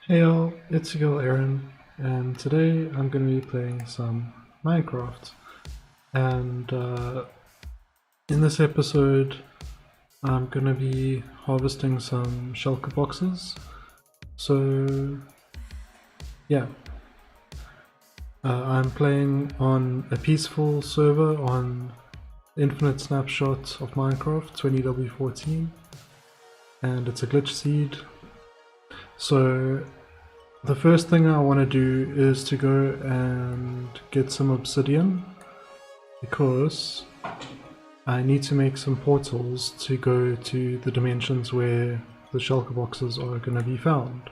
Hey y'all, it's your girl Aaron, and today I'm going to be playing some Minecraft. And in this episode, I'm going to be harvesting some shulker boxes. So, yeah, I'm playing on a peaceful server on Infinite Snapshot of Minecraft 20W14, and it's a glitch seed. So the first thing I want to do is to go and get some obsidian, because I need to make some portals to go to the dimensions where the shulker boxes are going to be found.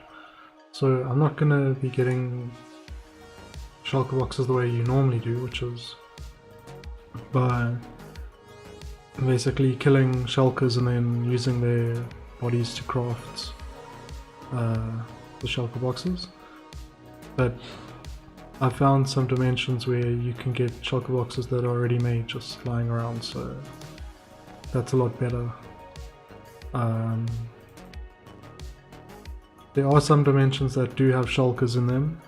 So I'm not going to be getting shulker boxes the way you normally do, which is by basically killing shulkers and then using their bodies to craft the shulker boxes. But I found some dimensions where you can get shulker boxes that are already made just lying around, so that's a lot better. There are some dimensions that do have shulkers in them,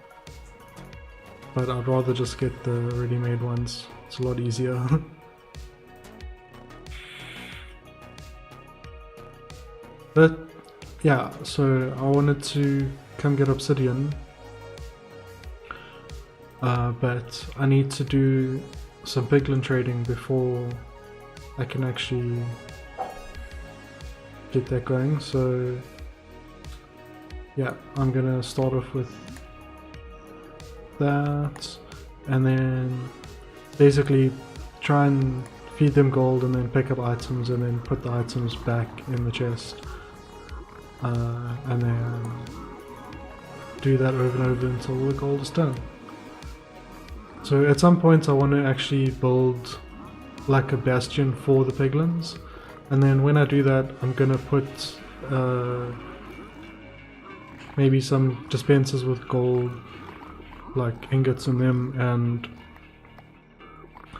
but I'd rather just get the ready-made ones. It's a lot easier. But yeah, so I wanted to come get obsidian, but I need to do some piglin trading before I can actually get that going. So yeah, I'm gonna start off with that, and then basically try and feed them gold and then pick up items and then put the items back in the chest. And then do that over and over until the gold is done. So at some point I want to actually build like a bastion for the piglins, and then when I do that I'm gonna put maybe some dispensers with gold, like ingots in them, and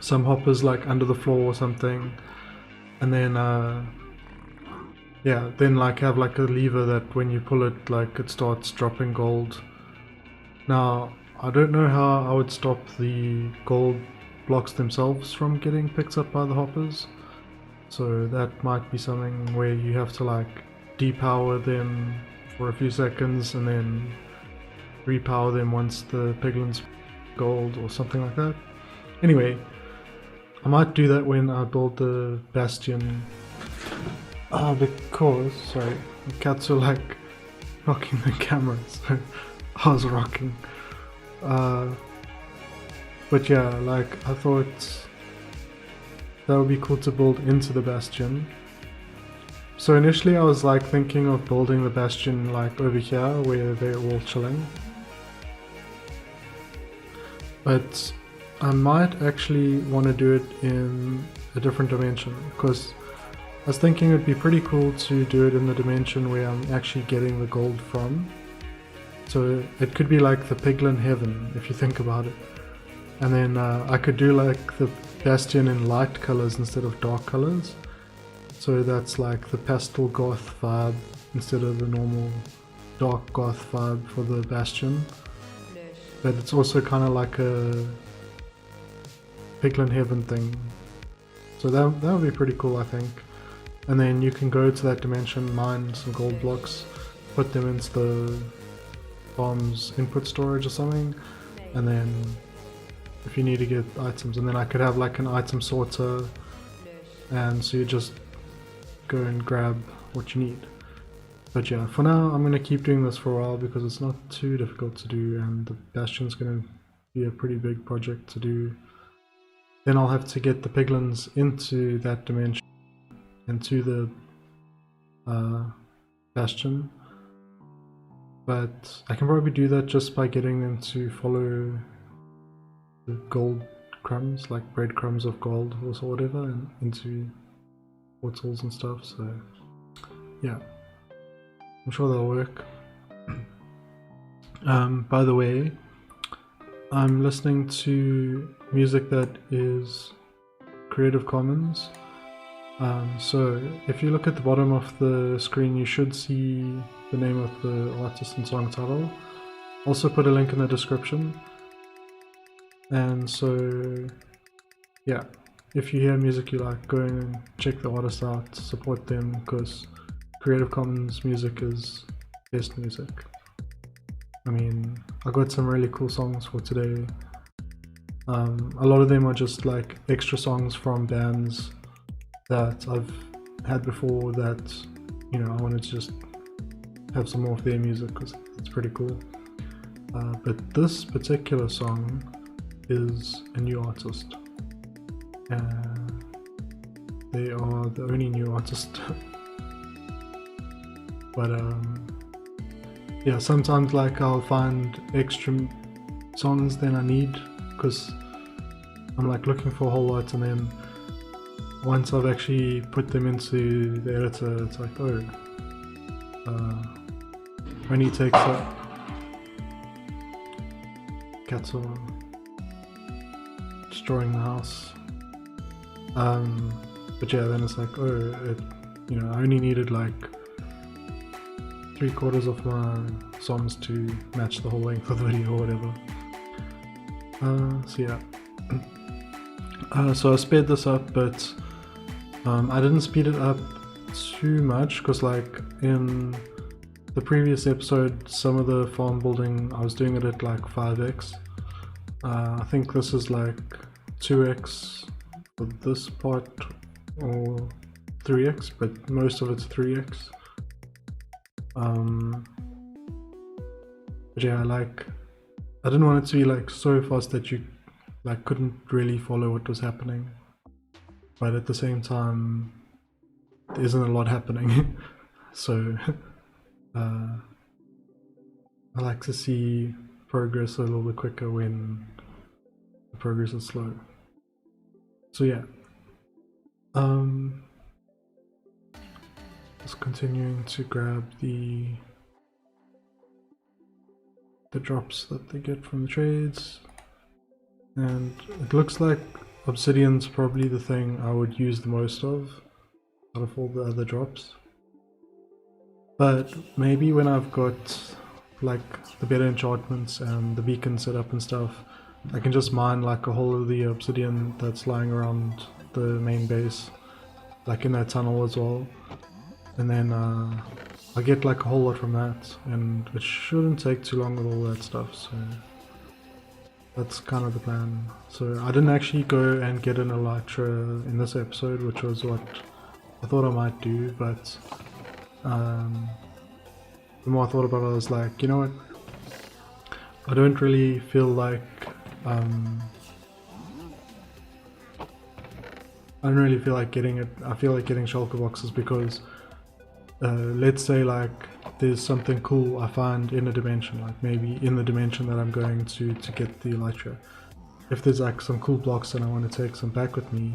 some hoppers like under the floor or something, and then yeah, then like have like a lever that when you pull it, like it starts dropping gold. Now I don't know how I would stop the gold blocks themselves from getting picked up by the hoppers, so that might be something where you have to like depower them for a few seconds and then repower them once the piglins gold or something like that. Anyway, I might do that when I build the bastion. Because, sorry, the cats are like rocking the camera, so I was rocking. But yeah, like I thought that would be cool to build into the bastion. So initially I was like thinking of building the bastion like over here where they're all chilling. But I might actually want to do it in a different dimension, because I was thinking it would be pretty cool to do it in the dimension where I'm actually getting the gold from. So it could be like the piglin heaven, if you think about it. And then I could do like the bastion in light colors instead of dark colors. So that's like the pastel goth vibe instead of the normal dark goth vibe for the bastion. But it's also kind of like a piglin heaven thing. So that would be pretty cool, I think. And then you can go to that dimension, mine some gold blocks, put them into the bomb's input storage or something, and then if you need to get items, and then I could have like an item sorter, and so you just go and grab what you need. But yeah, for now I'm going to keep doing this for a while because it's not too difficult to do, and the bastion's going to be a pretty big project to do. Then I'll have to get the piglins into that dimension, into the bastion, but I can probably do that just by getting them to follow the gold crumbs, like breadcrumbs of gold or whatever, and into portals and stuff. So yeah, I'm sure that'll work. By the way, I'm listening to music that is Creative Commons. So if you look at the bottom of the screen, you should see the name of the artist and song title. Also put a link in the description. And so, yeah, if you hear music you like, go and check the artist out, support them, because Creative Commons music is best music. I mean, I got some really cool songs for today. A lot of them are just like extra songs from bands that I've had before that, you know, I wanted to just have some more of their music because it's pretty cool. But this particular song is a new artist. They are the only new artist. But yeah, sometimes like I'll find extra songs than I need because I'm like looking for a whole lot, and then once I've actually put them into the editor, it's like, oh, only takes up. Cats are destroying the house. But yeah, then it's like, oh, you know, I only needed like 3/4 of my songs to match the whole length of the video or whatever. So yeah. So I sped this up, but I didn't speed it up too much because like in the previous episode, some of the farm building I was doing it at like 5x. I think this is like 2x for this part or 3x, but most of it's 3x. But yeah, like I didn't want it to be like so fast that you like couldn't really follow what was happening, but at the same time there isn't a lot happening. So I like to see progress a little bit quicker when the progress is slow. So yeah, just continuing to grab the drops that they get from the trades, and it looks like obsidian's probably the thing I would use the most of out of all the other drops. But maybe when I've got like the better enchantments and the beacon set up and stuff, I can just mine like a whole of the obsidian that's lying around the main base, like in that tunnel as well, and then I get like a whole lot from that, and it shouldn't take too long with all that stuff, so that's kind of the plan. So I didn't actually go and get an elytra in this episode, which was what I thought I might do, but the more I thought about it, I was like, you know what, I don't really feel like I don't really feel like getting it. I feel like getting shulker boxes because let's say like there's something cool I find in a dimension, like maybe in the dimension that I'm going to get the elytra. If there's like some cool blocks and I want to take some back with me,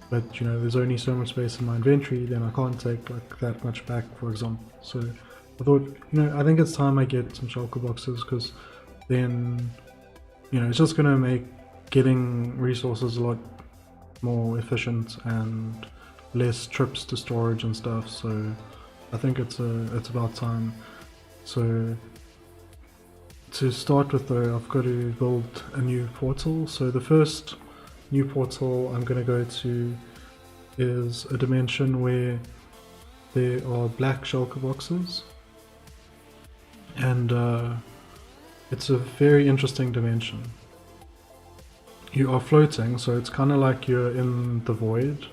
but you know there's only so much space in my inventory, then I can't take like that much back, for example. So I thought, you know, I think it's time I get some shulker boxes, because then, you know, it's just gonna make getting resources a lot more efficient and less trips to storage and stuff. So I think it's about time. So to start with though, I've got to build a new portal. So the first new portal I'm going to go to is a dimension where there are black shulker boxes, and it's a very interesting dimension. You are floating, so it's kind of like you're in the void,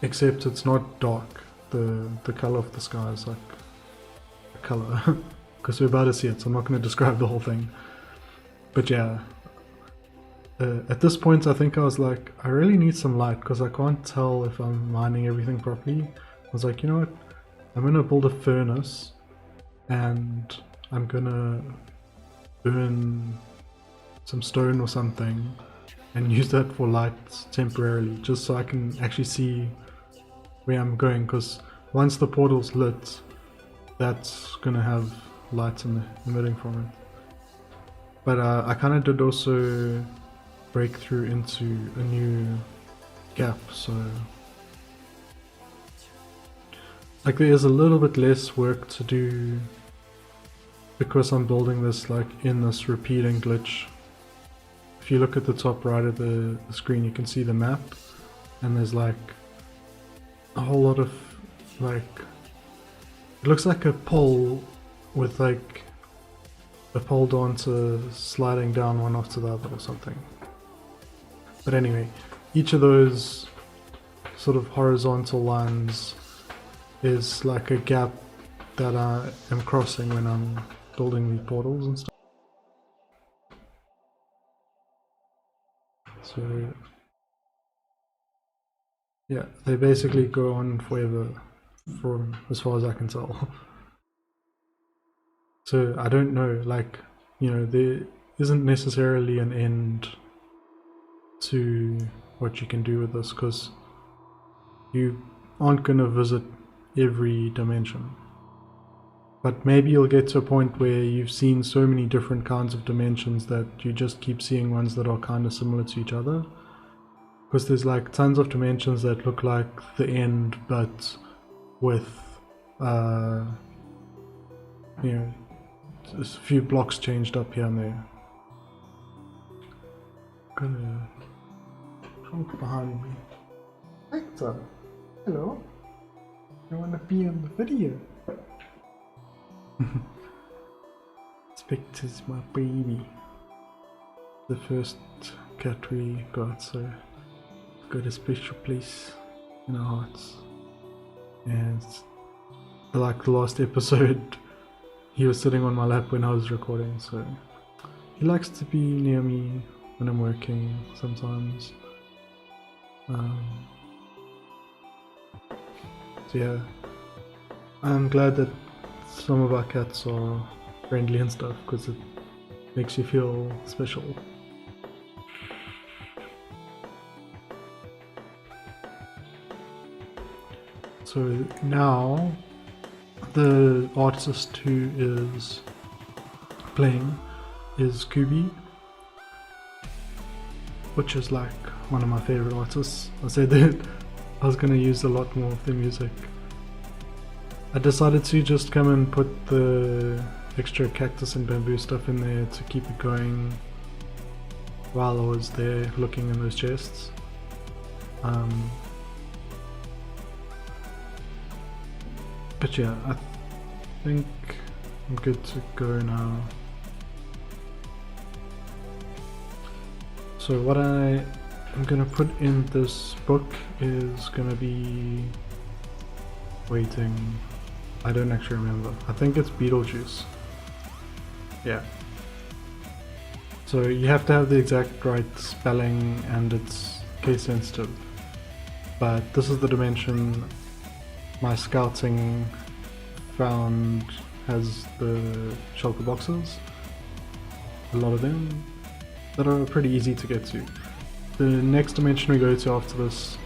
except it's not dark. The color of the sky is like a color, because we're about to see it, so I'm not going to describe the whole thing. But yeah, at this point I think I was like, I really need some light because I can't tell if I'm mining everything properly. I was like, you know what, I'm going to build a furnace and I'm going to burn some stone or something and use that for light temporarily, just so I can actually see where I'm going, because once the portal's lit, that's gonna have light emitting from it. But I kind of did also break through into a new gap, so like there is a little bit less work to do because I'm building this like in this repeating glitch. If you look at the top right of the screen, you can see the map, and there's like a whole lot of like, it looks like a pole with like a pole dancer sliding down one after the other or something. But anyway, each of those sort of horizontal lines is like a gap that I am crossing when I'm building the portals and stuff. So yeah, they basically go on forever from as far as I can tell. So I don't know, like, you know, there isn't necessarily an end to what you can do with this, because you aren't going to visit every dimension. But maybe you'll get to a point where you've seen so many different kinds of dimensions that you just keep seeing ones that are kind of similar to each other. Because there's like tons of dimensions that look like the end, but with, you know, just a few blocks changed up here and there. Gonna talk behind me. Hector, hello. You wanna be in the video? Spectre's my baby. The first cat we got, so got a special place in our hearts. And like the last episode, he was sitting on my lap when I was recording, so he likes to be near me when I'm working sometimes. So yeah, I'm glad that some of our cats are friendly and stuff, because it makes you feel special. So now the artist who is playing is Kubbi, which is like one of my favorite artists. I said that I was going to use a lot more of their music. I decided to just come and put the extra cactus and bamboo stuff in there to keep it going while I was there looking in those chests. But yeah, I think I'm good to go now. So what I am gonna put in this book is gonna be waiting. I don't actually remember. I think it's Beetlejuice. Yeah. So you have to have the exact right spelling, and it's case sensitive. But this is the dimension my scouting found has the shulker boxes. A lot of them that are pretty easy to get to. The next dimension we go to after this,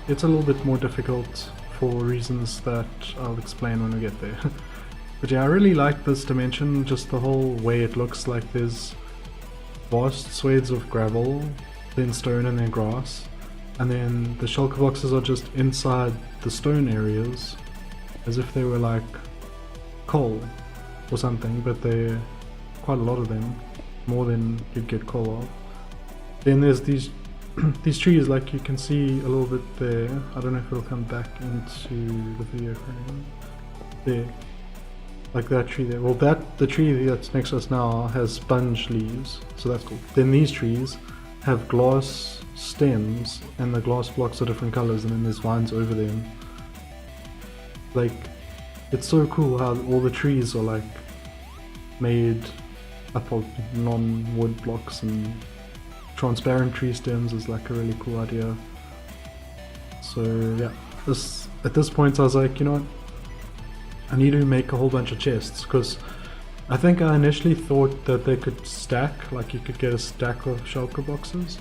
it's a little bit more difficult for reasons that I'll explain when we get there. But yeah, I really like this dimension, just the whole way it looks. Like there's vast swathes of gravel, then stone, and then grass, and then the shulker boxes are just inside the stone areas, as if they were like coal or something, but they're quite a lot of them, more than you'd get coal of. Then there's these these trees, like you can see a little bit there. I don't know if it'll come back into the video frame. There. Like that tree there. Well, the tree that's next to us now has sponge leaves, so that's cool. Then these trees have glass stems, and the glass blocks are different colors, and then there's vines over them. Like, it's so cool how all the trees are like made up of non-wood blocks, and transparent tree stems is like a really cool idea. So yeah, at this point I was like, you know what, I need to make a whole bunch of chests, because I think I initially thought that they could stack, like you could get a stack of shulker boxes,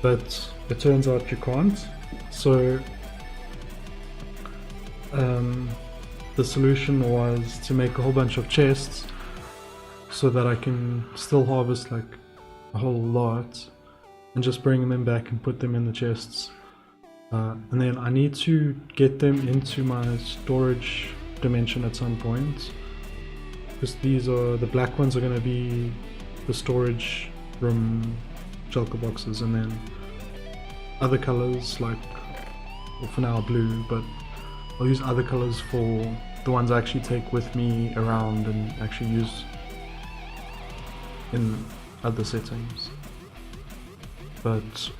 but it turns out you can't. So the solution was to make a whole bunch of chests so that I can still harvest like a whole lot and just bring them back and put them in the chests. And then I need to get them into my storage dimension at some point, because these are the black ones are going to be the storage room shulker boxes, and then other colors like, well, for now blue, but I'll use other colors for the ones I actually take with me around and actually use in other settings. But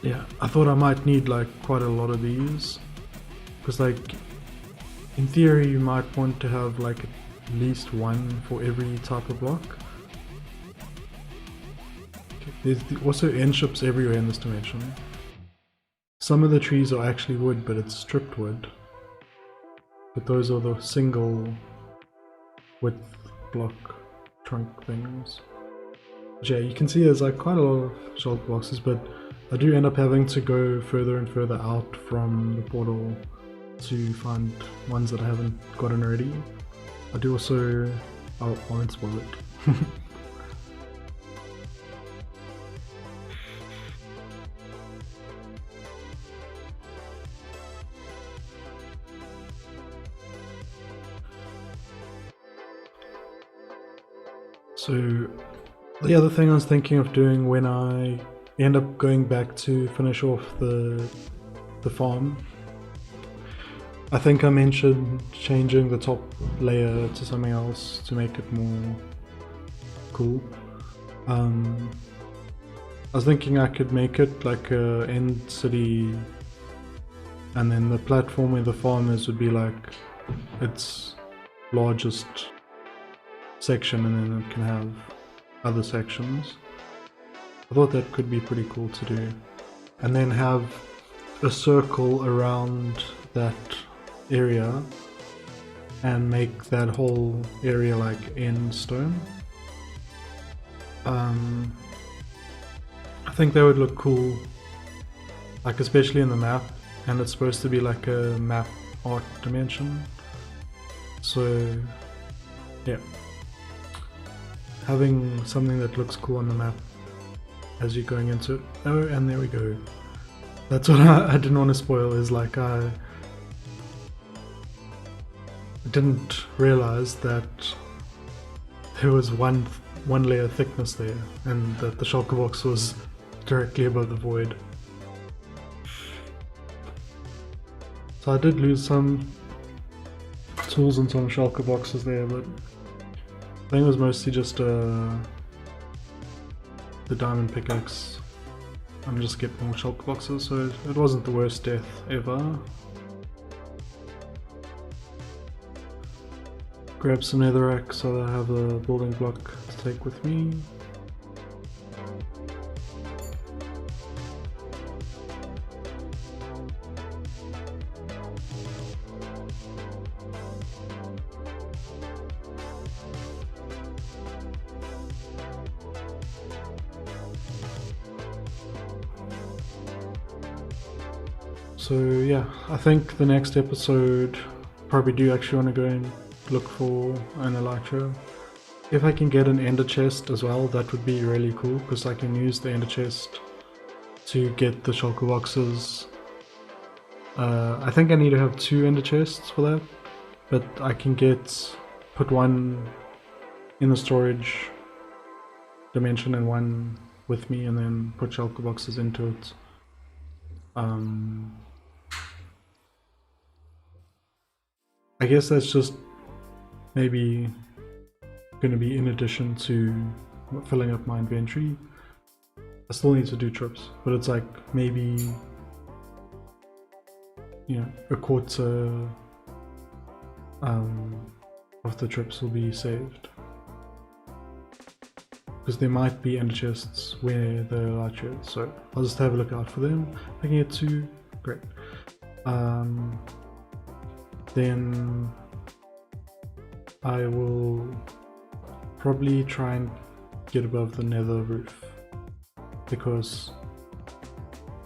yeah, I thought I might need like quite a lot of these, because like in theory you might want to have like at least one for every type of block. There's also end ships everywhere in this dimension. Some of the trees are actually wood, but it's stripped wood. But those are the single width block trunk things. But yeah, you can see there's like quite a lot of shulker boxes, but I do end up having to go further and further out from the portal to find ones that I haven't gotten already. I do also... I won't spoil it. So the other thing I was thinking of doing when I end up going back to finish off the farm, I think I mentioned changing the top layer to something else to make it more cool. I was thinking I could make it like a end city, and then the platform where the farm is would be like its largest section, and then it can have other sections. I thought that could be pretty cool to do, and then have a circle around that area and make that whole area like end stone. I think that would look cool, like especially in the map, and it's supposed to be like a map art dimension, so yeah, having something that looks cool on the map as you're going into it. Oh, and there we go. That's what I didn't want to spoil, is like I didn't realize that there was one layer thickness there, and that the shulker box was directly above the void. So I did lose some tools and some shulker boxes there, but I think it was mostly just the diamond pickaxe. I'm just getting more shulker boxes, so it wasn't the worst death ever. Grab some netherrack so that I have a building block to take with me. So yeah, I think the next episode probably do actually want to go and look for an elytra. If I can get an ender chest as well, that would be really cool, because I can use the ender chest to get the shulker boxes. I think I need to have 2 ender chests for that, but I can put one in the storage dimension and one with me, and then put shulker boxes into it. I guess that's just maybe going to be in addition to filling up my inventory. I still need to do trips, but it's like maybe, you know, a quarter of the trips will be saved, because there might be ender chests where the elytra is, so I'll just have a look out for them. I can get 2, great. Then I will probably try and get above the nether roof, because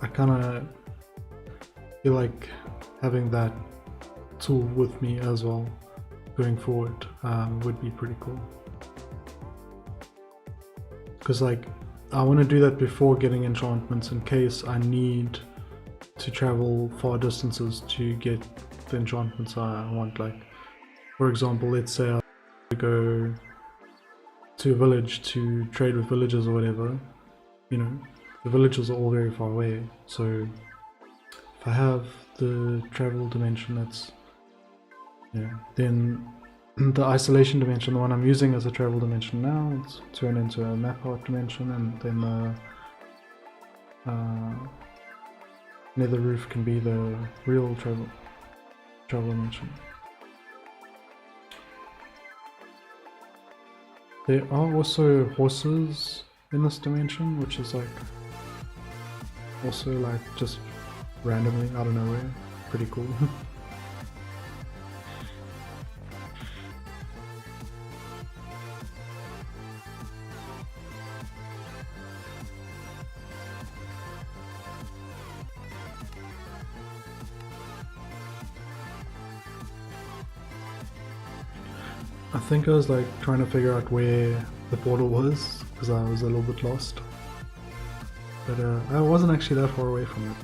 I kinda feel like having that tool with me as well going forward would be pretty cool. Because like I want to do that before getting enchantments in case I need to travel far distances to get the enchantments I want. Like, for example, let's say I go to a village to trade with villagers or whatever, you know, the villages are all very far away. So if I have the travel dimension, that's, yeah, then the isolation dimension, the one I'm using as a travel dimension now, it's turned into a map art dimension, and then the nether roof can be the real travel dimension. There are also horses in this dimension, which is like also like just randomly out of nowhere, pretty cool. I think I was like trying to figure out where the portal was because I was a little bit lost, but I wasn't actually that far away from it.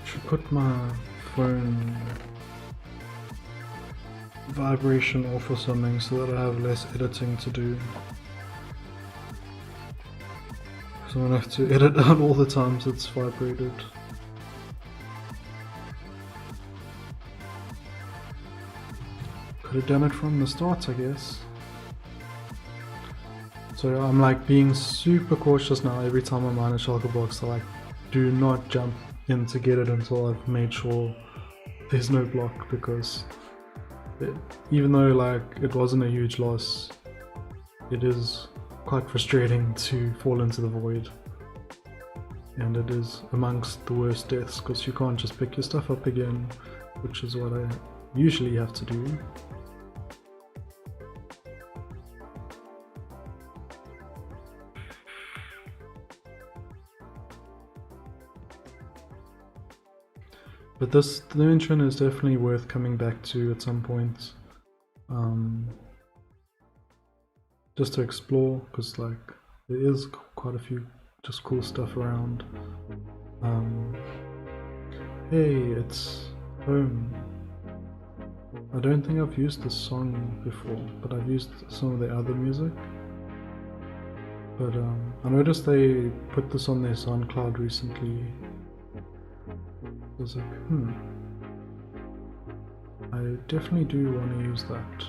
Should put my phone vibration off or something so that I have less editing to do. So I'm gonna have to edit out all the times it's vibrated. Could have done it from the start, I guess. So I'm like being super cautious now every time I'm on a shulker box. I like do not jump in to get it until I've made sure there's no block, because even though like it wasn't a huge loss, it is quite frustrating to fall into the void, and it is amongst the worst deaths because you can't just pick your stuff up again, which is what I usually have to do. But this dimension is definitely worth coming back to at some point, just to explore, because like there is quite a few just cool stuff around. Hey, it's home. I don't think I've used this song before, but I've used some of the other music. But I noticed they put this on their SoundCloud recently. I was like, I definitely do want to use that.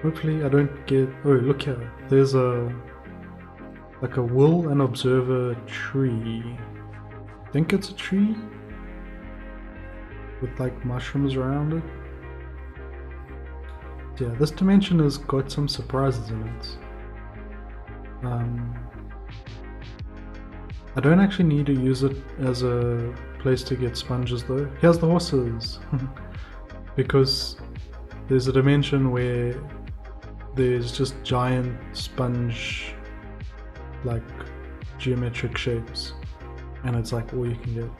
Hopefully I don't get... Oh, look here. There's like a will and observer tree. I think it's a tree with like mushrooms around it. Yeah, this dimension has got some surprises in it. I don't actually need to use it as a place to get sponges though. Here's the horses! Because there's a dimension where there's just giant sponge like geometric shapes, and it's like all you can get.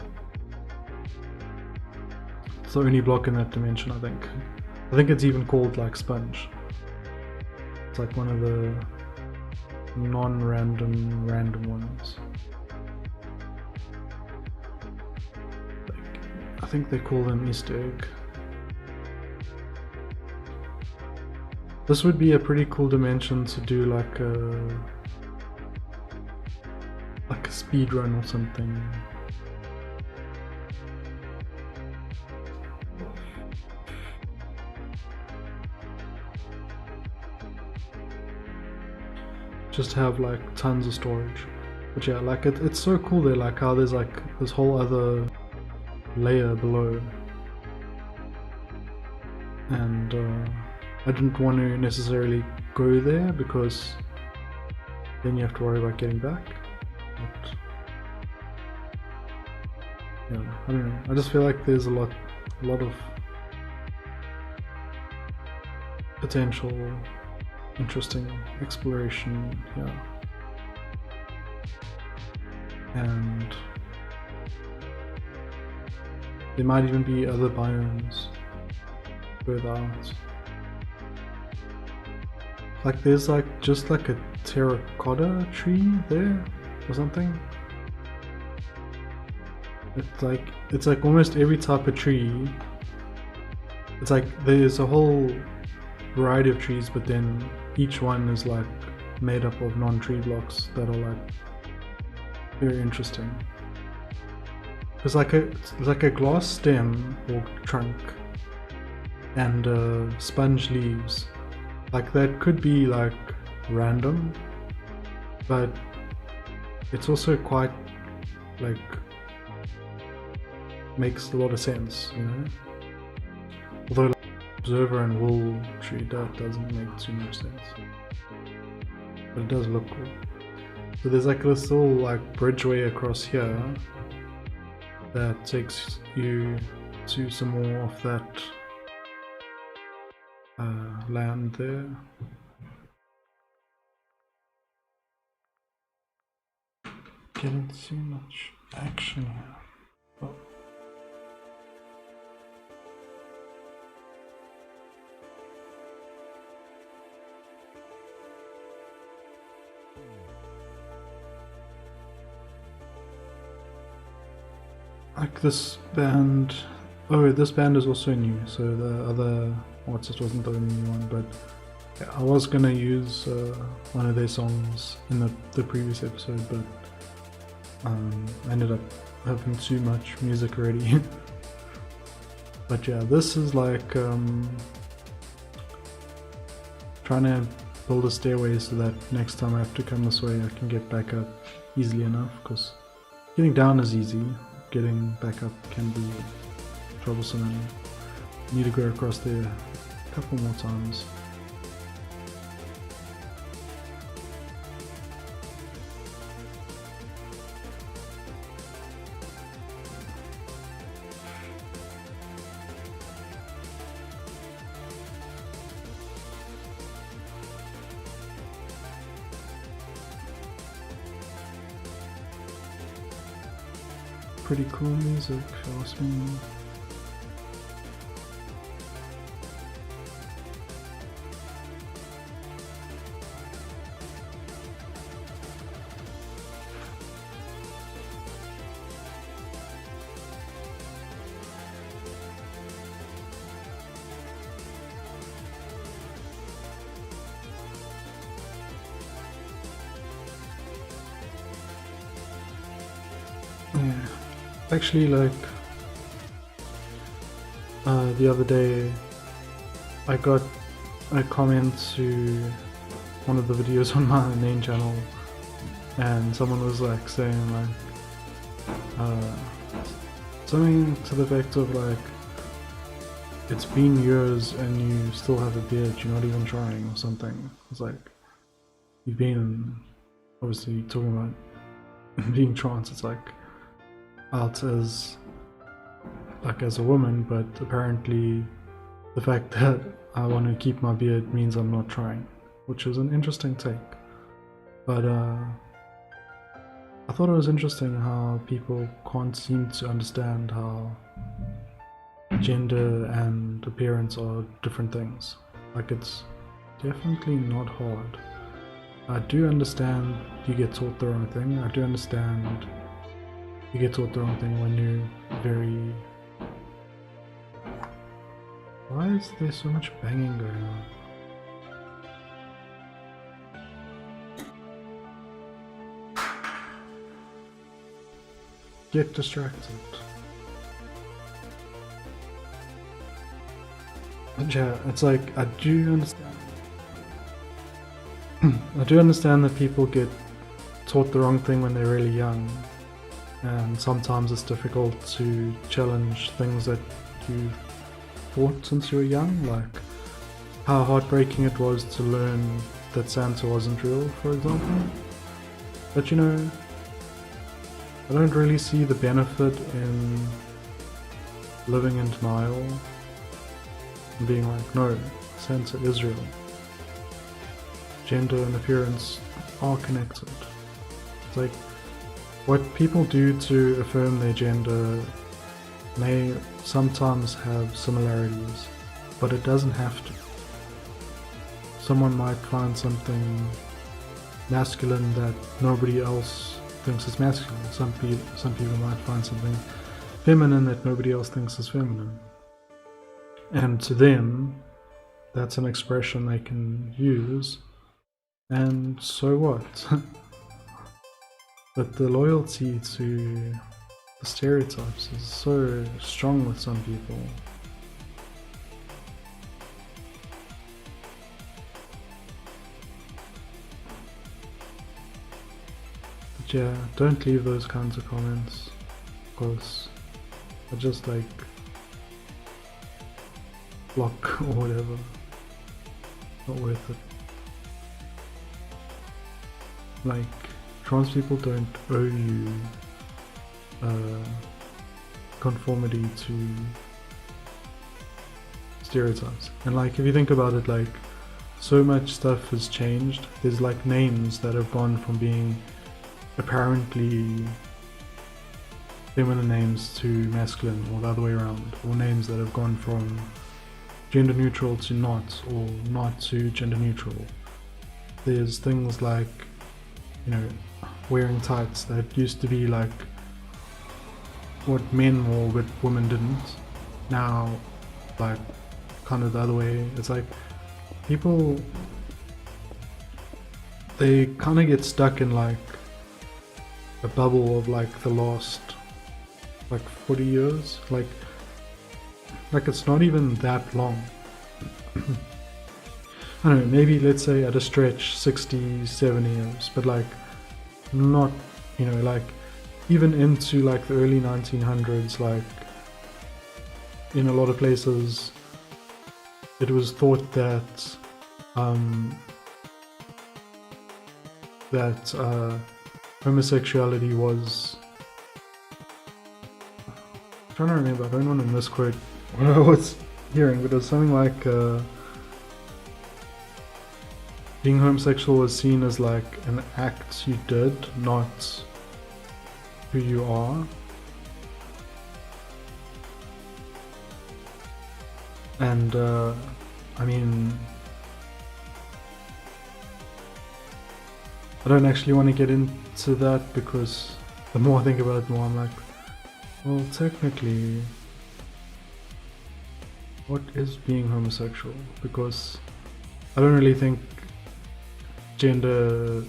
It's the only block in that dimension, I think. I think it's even called like sponge. It's like one of the non-random random ones. I think they call them Easter egg. This would be a pretty cool dimension to do like a speed run or something. Just have like tons of storage. But yeah, like it's so cool there, like how there's like this whole other layer below, and I didn't want to necessarily go there because then you have to worry about getting back. But yeah, I don't know, I just feel like there's a lot of potential interesting exploration here. and there might even be other biomes further out. Like there's like just like a terracotta tree there or something. It's like almost every type of tree. It's like there's a whole variety of trees, but then each one is like made up of non-tree blocks that are like very interesting. It's like a glass stem or trunk and sponge leaves. Like that could be like random, but it's also quite like makes a lot of sense, you know. Although like, observer and wool tree, that doesn't make too much sense, but it does look cool. So there's like this little like bridgeway across here that takes you to some more of that land there. Getting too much action here. Oh. Like this band, oh, this band is also new, so the other artist wasn't the only one, but yeah, I was gonna use one of their songs in the previous episode, but I ended up having too much music already. But yeah, this is like trying to build a stairway so that next time I have to come this way I can get back up easily enough, because getting down is easy, getting back up can be troublesome and need to go across there a couple more times. Pretty cool music, if you ask me. Yeah. Actually, like the other day I got a comment to one of the videos on my main channel, and someone was like saying like something to the effect of like, it's been years and you still have a beard, you're not even trying, or something. It's like, you've been obviously talking about being trans, it's like out as like as a woman, but apparently the fact that I want to keep my beard means I'm not trying, which is an interesting take. But I thought it was interesting how people can't seem to understand how gender and appearance are different things. Like, it's definitely not hard. I do understand you get taught the wrong thing. I do understand you get taught the wrong thing when you're very... Why is there so much banging going on? Get distracted. But yeah, it's like, I do understand. I do understand that people get taught the wrong thing when they're really young, and sometimes it's difficult to challenge things that you thought since you were young, like how heartbreaking it was to learn that Santa wasn't real, for example. But you know, I don't really see the benefit in living in denial and being like, no, Santa is real. Gender and appearance are connected. It's like, what people do to affirm their gender may sometimes have similarities, but it doesn't have to. Someone might find something masculine that nobody else thinks is masculine. Some people might find something feminine that nobody else thinks is feminine. And to them, that's an expression they can use, and so what? But the loyalty to the stereotypes is so strong with some people. But yeah, don't leave those kinds of comments, because I just like block or whatever. Not worth it. Like, trans people don't owe you conformity to stereotypes. And like, if you think about it, like, so much stuff has changed. There's like names that have gone from being apparently feminine names to masculine, or the other way around, or names that have gone from gender neutral to not, or not to gender neutral. There's things like, you know, wearing tights that used to be like what men wore but women didn't. Now, like, kind of the other way. It's like people, they kind of get stuck in like a bubble of like the last like 40 years. Like it's not even that long. I don't know, maybe let's say at a stretch 60, 70 years, but like not, you know, like even into like the early 1900s, like in a lot of places it was thought that homosexuality was, I'm trying to remember, I don't want to misquote what I was hearing, but it was something like being homosexual was seen as like an act you did, not who you are. And I mean, I don't actually want to get into that, because the more I think about it, the more I'm like, well, technically, what is being homosexual? Because I don't really think gender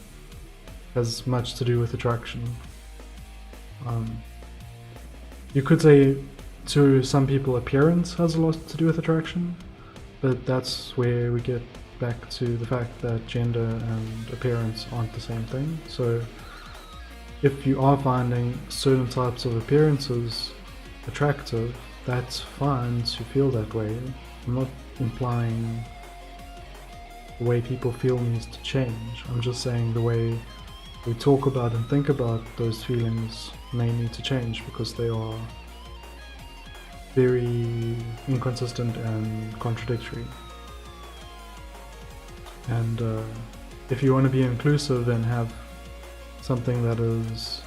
has much to do with attraction. You could say to some people appearance has a lot to do with attraction, but that's where we get back to the fact that gender and appearance aren't the same thing. So if you are finding certain types of appearances attractive, that's fine to feel that way. I'm not implying the way people feel needs to change. I'm just saying the way we talk about and think about those feelings may need to change, because they are very inconsistent and contradictory. And if you want to be inclusive and have something that is,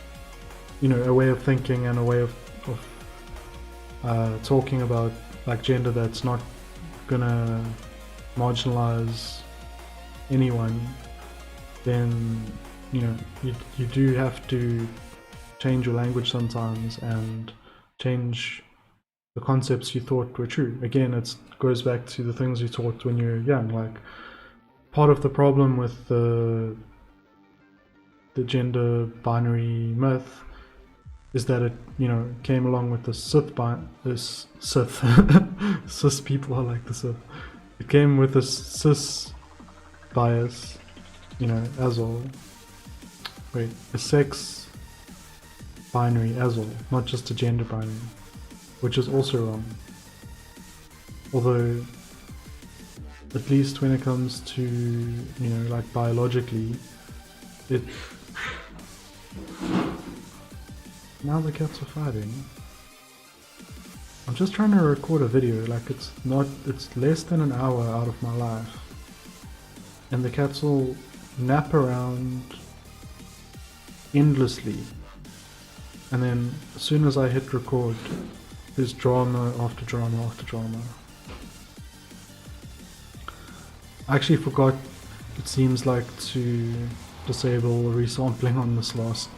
you know, a way of thinking and a way of talking about like gender that's not gonna marginalize anyone, then you know you do have to change your language sometimes and change the concepts you thought were true. Again, it goes back to the things you taught when you were young. Like, part of the problem with the gender binary myth is that it, you know, came along with the cis people are like the Sith. It came with a cis bias, you know, as all. Wait, a sex binary as all, not just a gender binary, which is also wrong. Although, at least when it comes to, you know, like biologically, it... Now the cats are fighting. I'm just trying to record a video, like it's less than an hour out of my life. And the cats will nap around endlessly and then as soon as I hit record, there's drama after drama after drama. I actually forgot, it seems like, to disable resampling on this last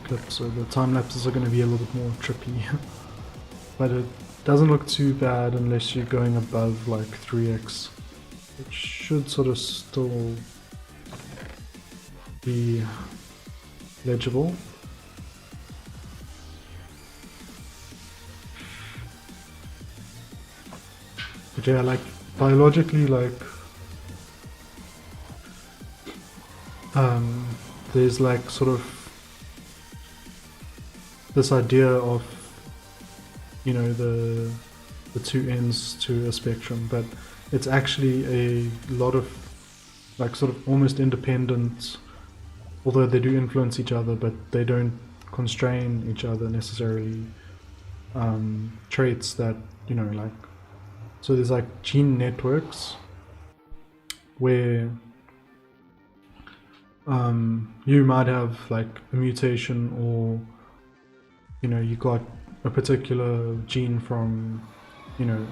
clip, so the time lapses are going to be a little bit more trippy. But it doesn't look too bad unless you're going above like 3x. It should sort of still be legible. But yeah, like biologically, like there's like sort of this idea of, you know, the two ends to a spectrum, but it's actually a lot of like sort of almost independent, although they do influence each other, but they don't constrain each other necessarily, traits that, you know, like, so there's like gene networks where you might have like a mutation, or, you know, you got a particular gene from, you know,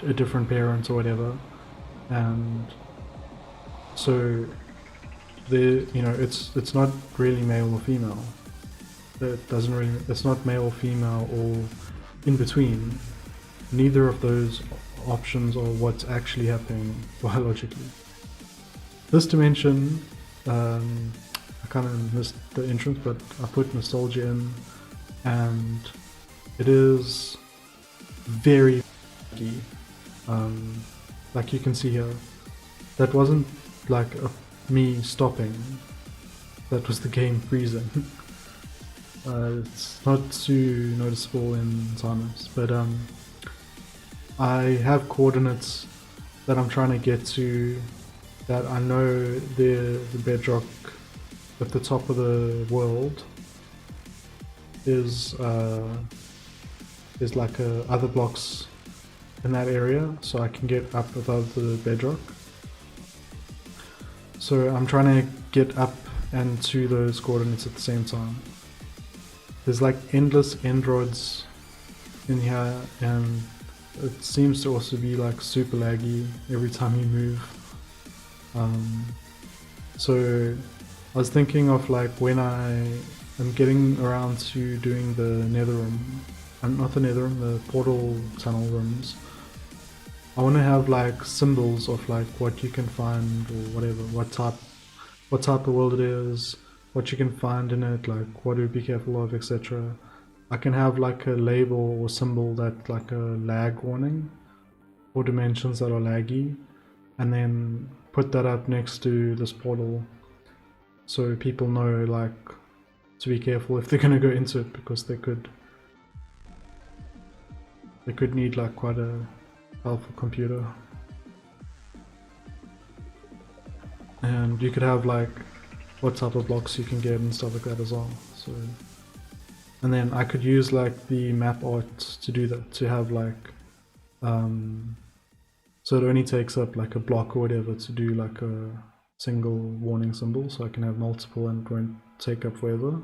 a different parent or whatever, and so the, you know, it's not really male or female. It doesn't really, it's not male or female or in between. Neither of those options are what's actually happening biologically. This dimension, I kind of missed the entrance, but I put nostalgia in, and it is very laggy. Like you can see here, that wasn't like me stopping, that was the game freezing. It's not too noticeable in time-lapse, but I have coordinates that I'm trying to get to, that I know the bedrock at the top of the world is like other blocks in that area, so I can get up above the bedrock. So I'm trying to get up and to those coordinates at the same time. There's like endless end rods in here, and it seems to also be like super laggy every time you move. So I was thinking of like when I am getting around to doing the nether room, not the nether room, the portal tunnel rooms, I want to have like symbols of like what you can find, or whatever, what type of world it is, what you can find in it, like what to be careful of, etc. I can have like a label or symbol that like a lag warning or dimensions that are laggy, and then put that up next to this portal so people know like to be careful if they're going to go into it, because they could need like quite a powerful computer. And you could have like what type of blocks you can get and stuff like that as well. So, and then I could use like the map art to do that, to have like so it only takes up like a block or whatever to do like a single warning symbol, so I can have multiple and it won't take up forever.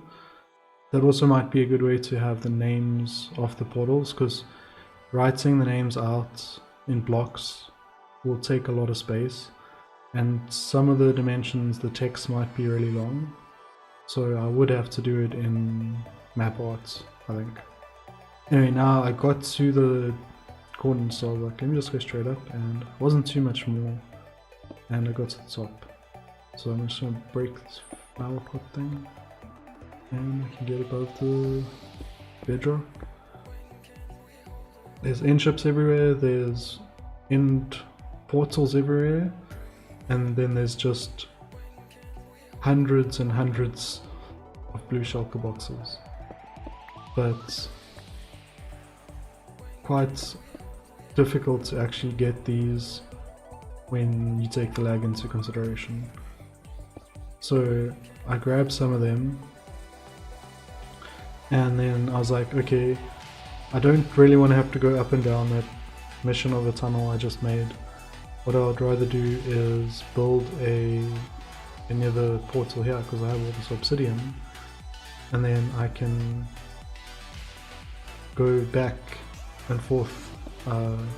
That also might be a good way to have the names of the portals, because writing the names out in blocks will take a lot of space, and some of the dimensions the text might be really long, so I would have to do it in map art, I think. Anyway, now I got to the coordinates, so I was like, let me just go straight up, and it wasn't too much more, and I got to the top. So I'm just going to break this flower pot thing, and I can get above the bedrock. There's end ships everywhere, there's end portals everywhere, and then there's just hundreds and hundreds of blue shulker boxes. But quite difficult to actually get these when you take the lag into consideration. So I grabbed some of them, and then I was like, okay, I don't really want to have to go up and down that mission of the tunnel I just made. What I'd rather do is build another portal here, because I have all this obsidian, and then I can go back and forth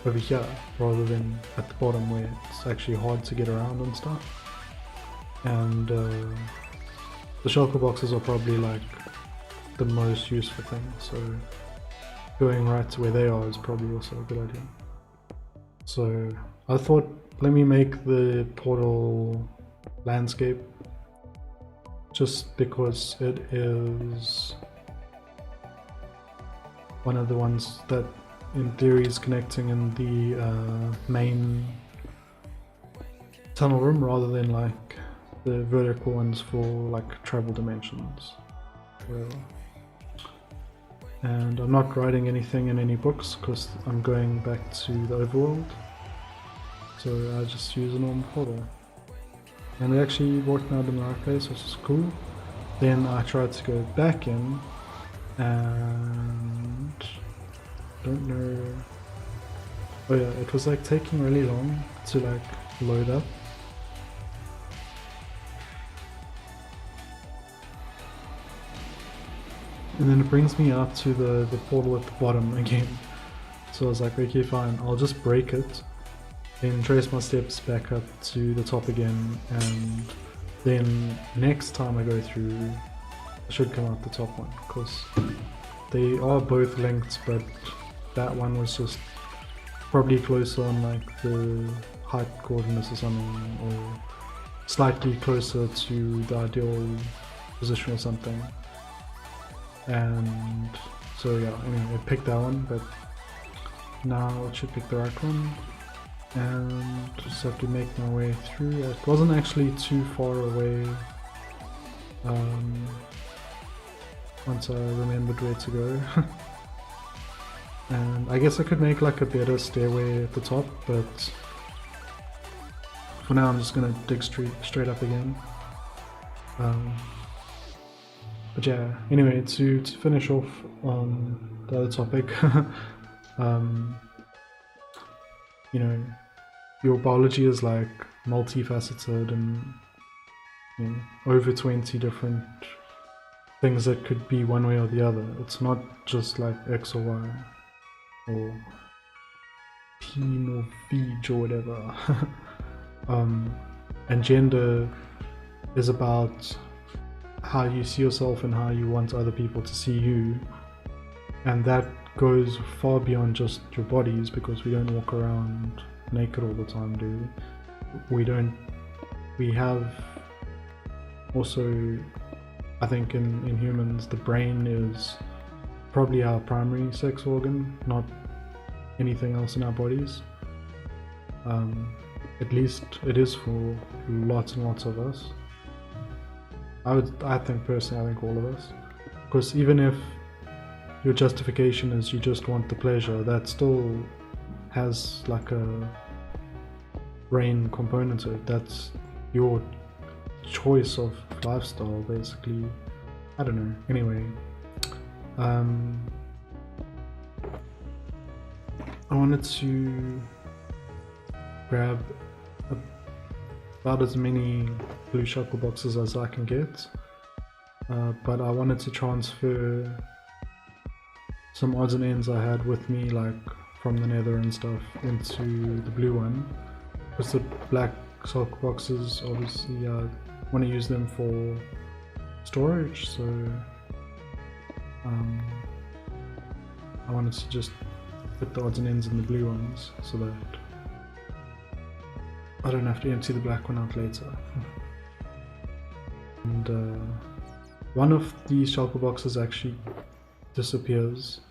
over here rather than at the bottom where it's actually hard to get around and stuff. And the shulker boxes are probably like the most useful thing, so going right to where they are is probably also a good idea. So I thought, let me make the portal landscape, just because it is one of the ones that in theory is connecting in the main tunnel room rather than like the vertical ones for like travel dimensions. And I'm not writing anything in any books because I'm going back to the overworld, so I just use a normal portal. And it actually worked out in the right place, which is cool. Then I tried to go back in and don't know, oh yeah, it was like taking really long to like load up. And then it brings me out to the portal at the bottom again. So I was like, okay, fine, I'll just break it, then trace my steps back up to the top again, and then next time I go through, I should come out the top one, because they are both linked, but that one was just probably closer on like the height coordinates or something, or slightly closer to the ideal position or something. And so yeah, anyway, I picked that one, but now it should pick the right one, and just have to make my way through. It wasn't actually too far away once I remembered where to go. And I guess I could make like a better stairway at the top, but for now I'm just gonna dig straight up again. But yeah, anyway, to finish off on the other topic, you know, your biology is like multifaceted and, you know, over 20 different things that could be one way or the other. It's not just like X or Y or teen or beach or whatever. And gender is about how you see yourself and how you want other people to see you, and that goes far beyond just your bodies, because we don't walk around naked all the time, do we? We have also, I think in humans, the brain is probably our primary sex organ, not anything else in our bodies. At least it is for lots and lots of us. I think personally, I think all of us, because even if your justification is you just want the pleasure, that still has like a brain component to it. That's your choice of lifestyle, basically. I don't know. Anyway, I wanted to grab about as many blue shulker boxes as I can get, but I wanted to transfer some odds and ends I had with me, like from the nether and stuff, into the blue one, because the black shulker boxes, obviously I want to use them for storage, so I wanted to just put the odds and ends in the blue ones so that I don't have to empty the black one out later. And one of these shulker boxes actually disappears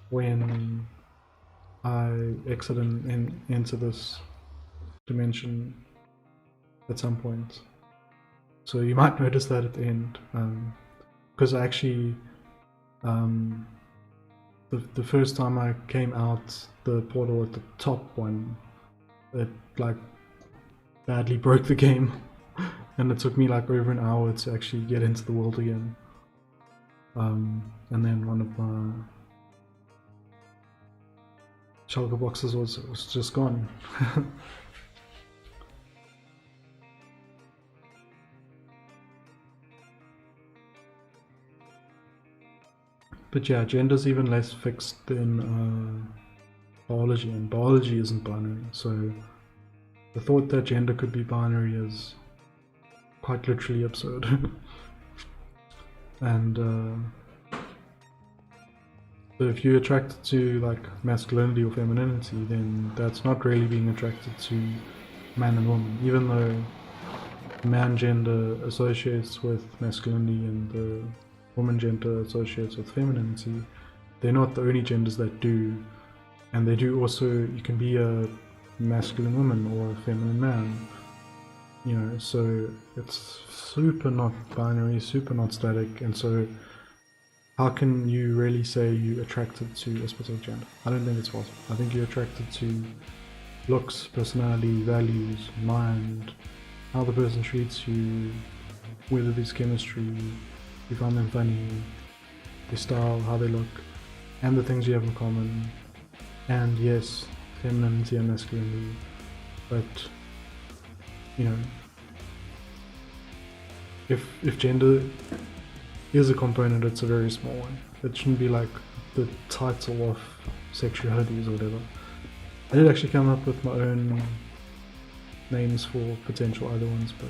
when I exit and enter this dimension at some point. So you might notice that at the end, because I actually, the first time I came out the portal at the top one, it like badly broke the game, and it took me like over an hour to actually get into the world again. And then one of my shulker boxes was just gone. But yeah, gender's even less fixed than biology, and biology isn't binary, so the thought that gender could be binary is quite literally absurd. And so if you're attracted to like masculinity or femininity, then that's not really being attracted to man and woman, even though man gender associates with masculinity and the woman gender associates with femininity. They're not the only genders that do, and they do also, you can be a masculine woman or a feminine man, you know, so it's super not binary, super not static. And so how can you really say you're attracted to a specific gender? I don't think it's possible. I think you're attracted to looks, personality, values, mind, how the person treats you, whether there's chemistry, you find them funny, their style, how they look, and the things you have in common. And yes, femininity and masculinity, but you know, if gender is a component, it's a very small one. It shouldn't be like the title of sexualities or whatever. I did actually come up with my own names for potential other ones, but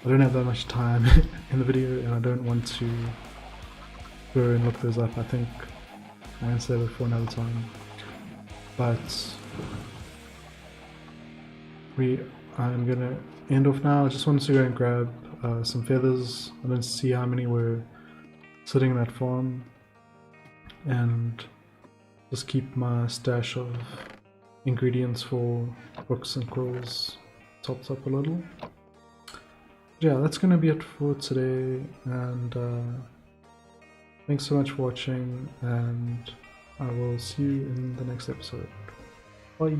I don't have that much time in the video, and I don't want to go and look those up. I think I can save it for another time. But I'm gonna end off now. I just wanted to go and grab some feathers. I didn't see how many were sitting in that farm, and just keep my stash of ingredients for hooks and quills topped up a little. Yeah, that's gonna be it for today, and thanks so much for watching, and I will see you in the next episode. Bye!